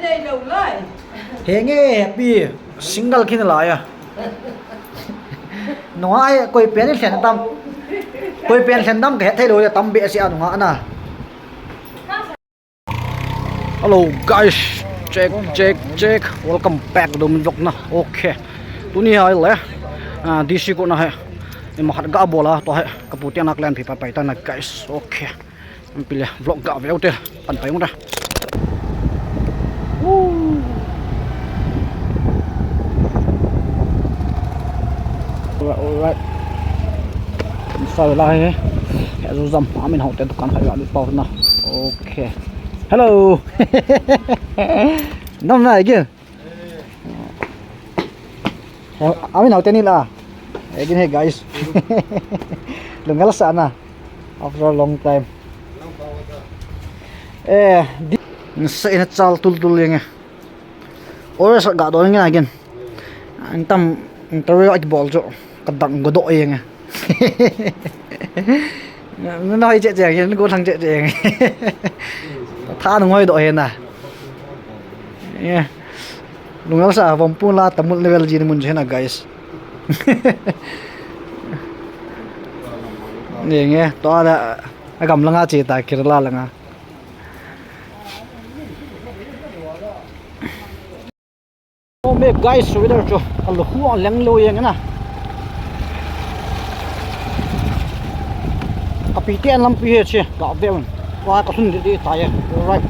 He nghe happy single khi lại à nói coi pen sen tâm coi pen sen tâm cái thay đổi tâm bị sẽ đúng không anh? Hello guys, check welcome back to mình vlog na. Okay tu ni hai le DC ko na hai mà hạt gạo bola to hai kaputia nak len phi pa pai ta na guys. Okay pile vlog gạo veo te pan pai ngora. Alright sao lại thế rồi dầm mình học tên tukan phải gọi được bao nào. Ok hello năm này kia mình học tên ni lah again hey guys lungal sana after a long time sẽ nó chal tul yang ora sa ga do nga again anh tâm tao ai ball cho cái đằng có đội nga nó nói chuyện chuyện nó có thằng chuyện chuyện tha nó ngồi đội nè đúng không sao vòng pun là tầm một level gì muốn thế nào guys nè nghe to là cầm lăng chỉ tại kia là lăng oh my guys so there cho allo huang leng lo yang na kapitian lam pi che ka veun wa ka sun di ta ya right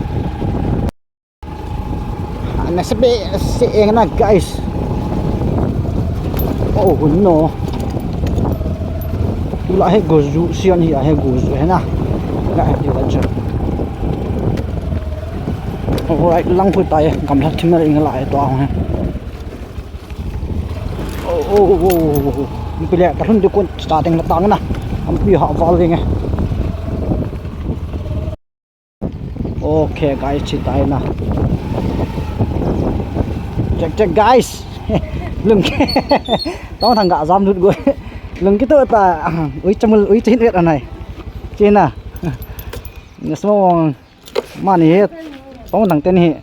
ana se eng na guys oh no tu la he gozu sian hi he gozu he na la he di cha alright lang phu ta ya kam la thim na ing la to ha oh pile ka hun de kon starting la tang na am pi ha wal ring okay guys chi tai na check guys lưng đó thằng gạ giam đứt rồi lưng cái tơ ta ui chăm ui chín hết này trên à nó xong mà này có thằng tên này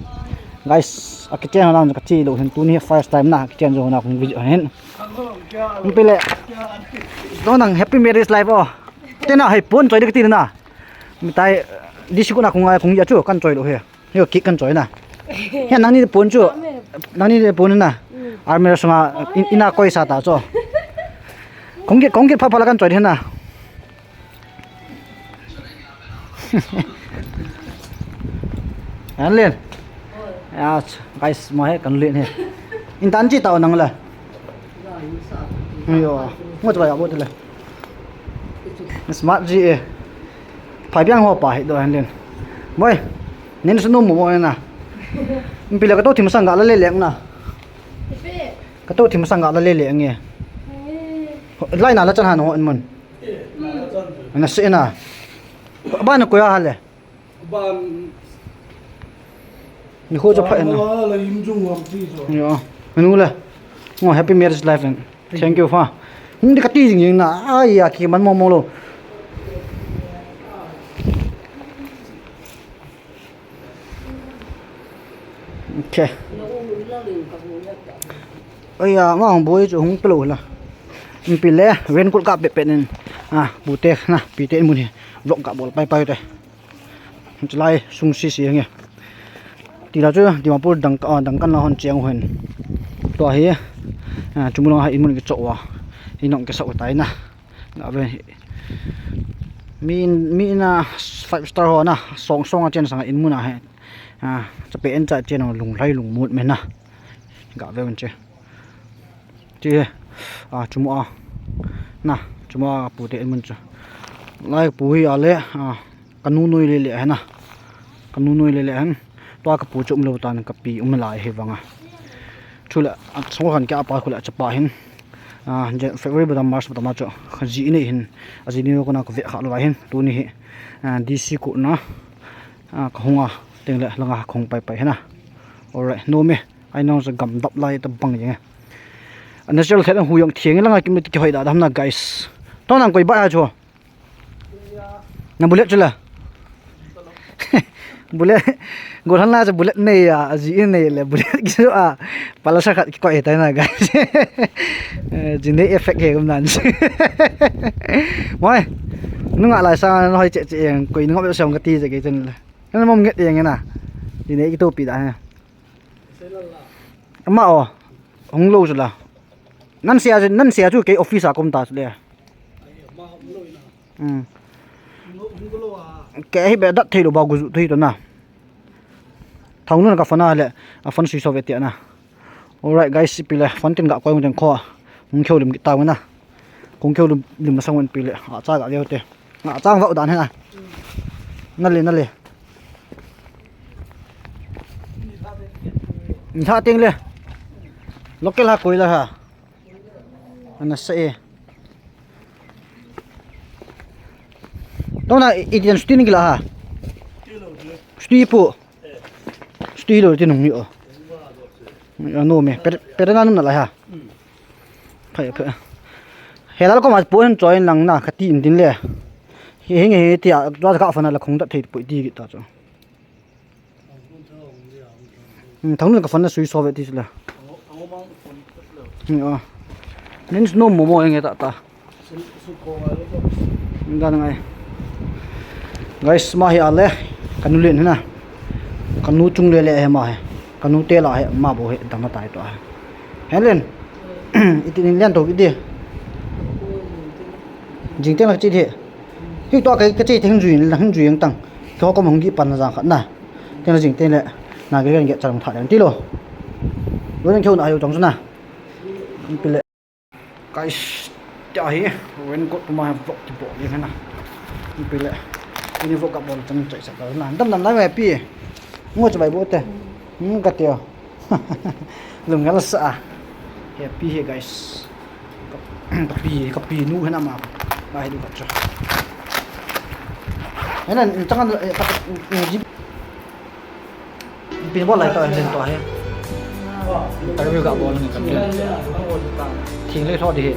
guys cái channel nào cái chi đồ hình tu này first time na cái channel nào cũng video hết bây giờ đó thằng happy marriage life tên nào hay bốn chơi được cái tin nào mình tay đi xuống nào cũng giờ chưa căn chơi được hết nhiều kỹ căn chơi nè hiện năng đi bốn chưa năng đi bốn nè army sang ina coi sao ta cho công việc phá phá là căn chơi thế nào anh lên guys mà hết cần luyện hết in tan chỉ tàu năng là nhiều ngồi chơi bộ thôi smart gì phải biết hoa bài đồ anh lên vậy nên số nôm một nè mình bây giờ cái tô thì mà sang gạo lên lẹng nè cái tô thì mà sang gạo lên lẹng nghe lại nào là chân hàng anh mình anh sẽ nè bạn nó coi à hả mình khô cho phải nè nhiều mình luôn là ngồi happy marriage life thank you fa không đi cắt đi gì nè ai à khi bắn mông luôn ok ơi à mà ông bố chú không telu là mình bị lẽ ven cột cạp bẹp nên bù tê na bị tê muốn rộng cả bộ bay đây lại sung xì nghe thì là chứ thì mà bố đằng căn là hòn treo huyền to hi chúng nó hay muốn cái chỗ thì nọng cái sậu tay nè ngã về min 5 star ho na song ở trên sang in muốn àจะเป็นจะเจนลงไล่ลงมุดเหม็นนะกะเวมันเจจุมอ่ะนะจุมอ่ะปูเตมันจะไล่ปูฮีอะไรกันนูนุยเลยๆนะกันนูนุยเลยๆตัวกับปูจุ่มเลวตานกับปีลายเฮวังชุละสงขันแกปาคุละจะปาหินเจเฟบรุยบัดมาร์ชบัดมาจ่อขันจีนี่หินอาจีนี่ก็น่าก็เวะขาลอยหินตัวนี้ดีซีกุนะก็หงtiếng lệ là không bay hết na, alright, no me, I know sẽ gầm đập lại tập bằng gì nghe, anh sẽ chơi cái huyong thieng là cái cái hồi đã đâm na guys, tao đang quay bãi chưa, nằm bự chưa là, bullet goran la bullet nei ya ji nei le bullet ki a pala sa khat ko eta na guys jine effect he gum nan moi nu nga la sa hoi che che yang ko nu nga song ka ti je ke chen la na mom nget yang na jine ki to pi da ha ma o hong lo la nan sia chu ke office a kom ta le cái bé đất thì đồ bao gồm thì đó na thằng nó là cái phần nào lệ phần suy so về tiền na alright guys pile phần tiền gạo quay một tiền kho không kêu đừng tao na không kêu đừng mà xong mình pile họ cha gạo leo tiền họ cha vợ đàn thế này năn lên thả tiền lên lúc cái là cuối là hả anh sẽ đó là ý kiến suy nghĩ là ha suy phụ suy rồi thì nông nhựa nô mẹ per na nung là ha phải hè là có mà bố anh join năng na khát tin tin lệ he nghe thì đó là các phần là không đặt thì bụi đi cái đó thằng nó cái phần là suy so với thì là nên nó mồ nghe ta ra ngay guys ma hi ale kanu len na kanu chung le ma kanu te la ma bo he dama tai to helen itin len to bi jing te la chi the hi to cái chi thing juin la hing juin tang to ko mong gi pan ra khat na te la jing te le na ge ge chang tha ti lo lo len kheu na yo chong na pi le guys ta hi wen ko ma vok ti bo le na pi le ini vok ka bon chân chạy sạch là đâm lại về pi ngồi cho bài bố thế cái tiêu lùm cái là sợ happy here guys copy nu thế nào mà bài đi bắt cho cái này chắc là pin bó lại tao lên tao hay tao review cả bó lên cái tiêu thiền lấy thôi đi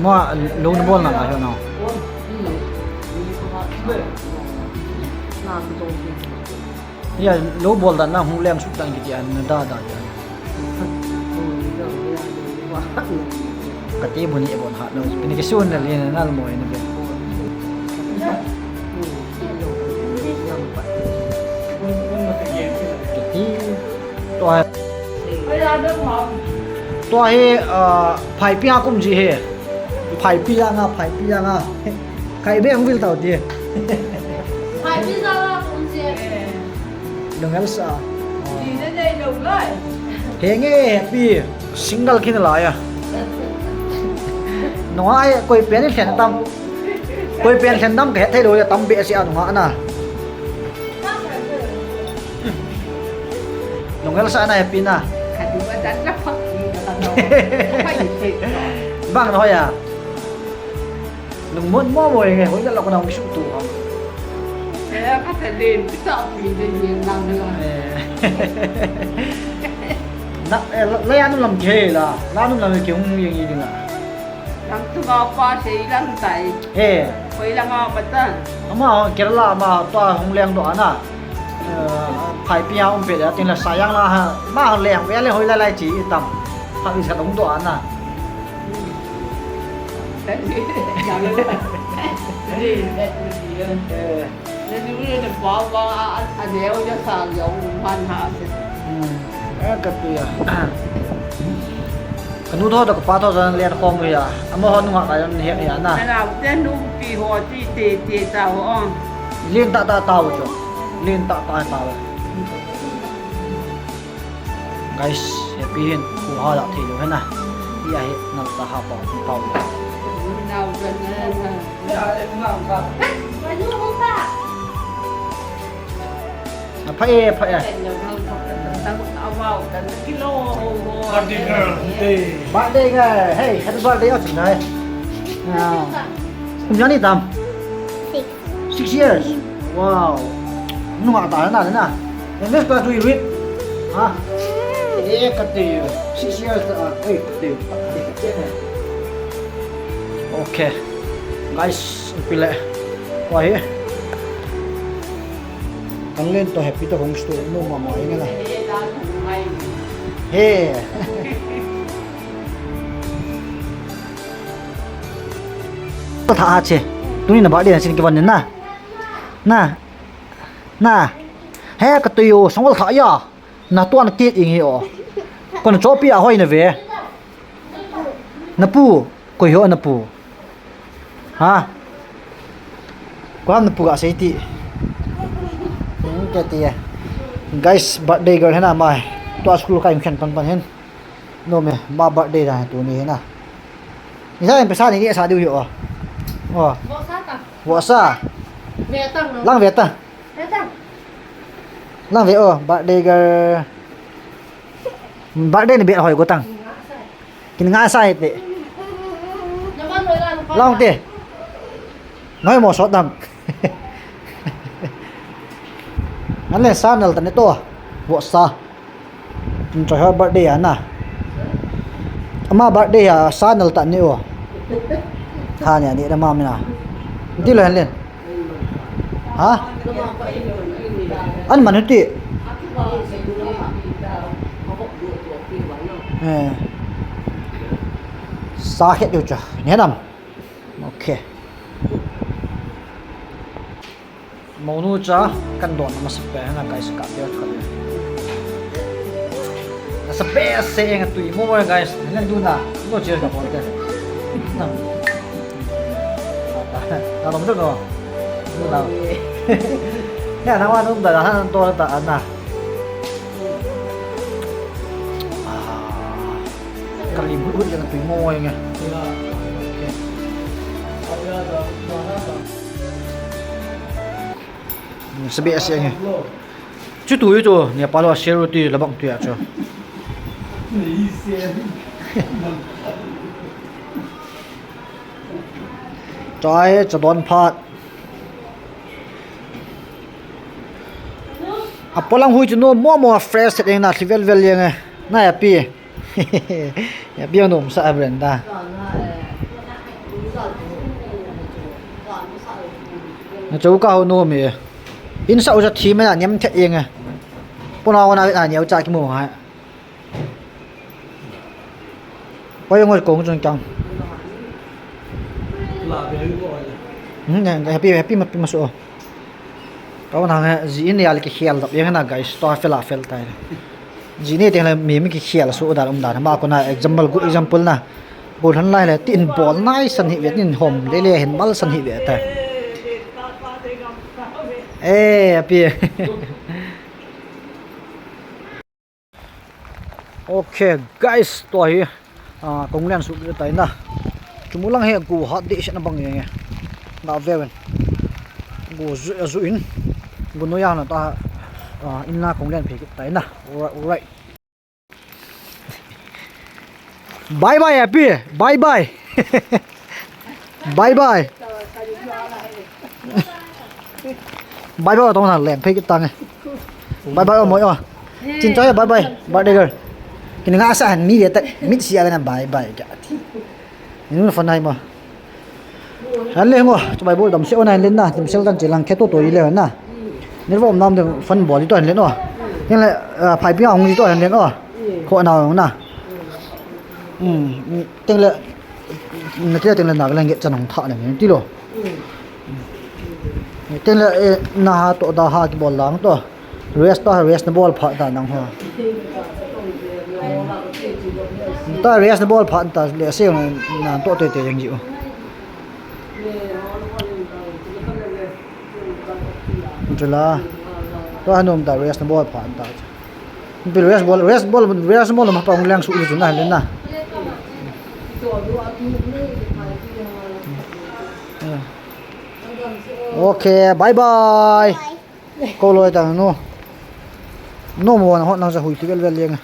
mà lâu nó bol nào là nào giờ lâu bol là nó không làm sút tăng cái gì nó đa cái tí bún nhẹ bún hạt đâu cái cái xuân là liền nó là mồi nó vậy cái tí toa he phải pia cũng gì he phải pia nga cái bé không biết tao đi phải pia nga cũng gì đừng có sợ đi đến đây đừng lại he nghe happy single khi nào lại à nó ai coi bé thì khen tâm coi bé khen tâm cái thay đổi là tâm bé sẽ đúng không ạ đừng có sợ này happy na vâng thôi à đừng muốn mua mồi ngày hôm nay là con đồng sụp tủ không thế là các thầy đến cái chợ thì nhiều năm nữa lấy ăn làm gì là làm kiểu gì đừng à làm thứ ba qua thì làm tại quay làm mà bắt tan mà kiểu là mà toa không leng đó na phải pia ông phải là tiền là sayang là ba leng bé lên hồi lại chỉ tầm họ bị sẽ đóng đó na nên bỏ qua anh đeo cho sàn dụng hoàn hạ cái kia cái nút thôi được phá thôi rồi liền không vậy à mà họ nung cái hiện hiện na nào tên nung kỳ họ chỉ tê tao on liên tạ tao chứ liên tạ tao guys happy hin của họ đã thì được hết nè đi ai nằm ta học bỏ tao nào gần phải bạn đây nghe hey happy birthday ở chỗ này nào không nhớ đi tầm 6 years wow nó ngọt tỏi nào thế nào em biết qua tùy biết hả cái tiêu 6 years cái tiêu okay guys pile qua hi kan lên to happy to hong sto no ma mai nga la Thế ra cũng hay. he to tha che tuni na ba de sin ki ban na na he ka tu yo song tha ya na to na ti ing hi o kon cho pi a hoi na ve na pu ko yo na pu ha quam na pu ga sei ti cái ti guys birthday girl है ना mai to school kai khen pan pan hen no me ma birthday ra tu ni na ni sa em pesa ni sa diu yo o Bộ sát à? wa sa Về tầng nó. lang ve ta Về tầng. lang ve o birthday girl birthday ni be hoi ko tang kin nga sai te Nhưng mà người là con long te nói mo so dam anh lên sa nal tane to wa sa cho her birthday ana ama birthday ya sa nal tane o ha nya ni da ma mina ti lo lên hả anh mà nó ti sa hết điều chưa nhớ nằm ok màu nu cha căn đòn mà sắp bẻ là cái sắp bẻ thật là sắp bẻ xe ngay tùy mua mua guys nên đun à nó chưa gặp bọn kia nào nóng rất rồi đun nào cái nào ăn cũng đã ăn to đã ăn à cái lim hút cho tùy mua nghe sebab asyik chứ tuổi cho nhà bà lo share thì là bằng tuổi cho trái cho đón phát à bà lang hui cho nó mua fresh thì na level level yang na ya pi ya pi nó không sao brand ta nó cháu cao nó mì in sau cho thì mới là nhắm thiệt yên à bữa nào là nhiều trái cái mùa hả bây giờ ngồi cũng trong trong happy mà số các bạn gì này là cái khel tập yang na guys to fel tai gì này tiếng là mì cái khel số đã mà còn là example good example na bol han lai là tin ball nai san hi việt in home le hen bal san hi việt tai happy ok guys tôi công liên sụp tới na chúng muốn lăng hệ của hot đi sẽ nó bằng gì nào về bên của ruin của nói là ta in na công liên phải tới na alright bye bye happy bye bye bye bye bye bye tao thằng lẹm phải cái tăng này bye bye mỗi à xin chào bye bye bye đây rồi cái ngã sa hẳn mi việt tại mít xia cái này bye bye cả nhưng mà phần này mà hắn lên ngô cho bài bôi đầm sẹo này lên na đầm sẹo đang chỉ làm khét tuổi lên na nếu vòng năm thì phân bỏ đi tuổi lên rồi nhưng lại phải biết ông đi tuổi lên rồi họ nào na tên là người kia tên là nào cái nghệ chân hồng thọ này tí rồi tên là na tổ đào ha cái ball láng to rest the ball phạt ta nang hoa ta rest the ball phạt ta le seo na to te te yang jiu jula to hanom ta rest the ball phạt ta pi rest ball ma pang lang su ju na lên na ok bye bye cô lôi tao nó mua nó họ năng ra hủy thì cái liền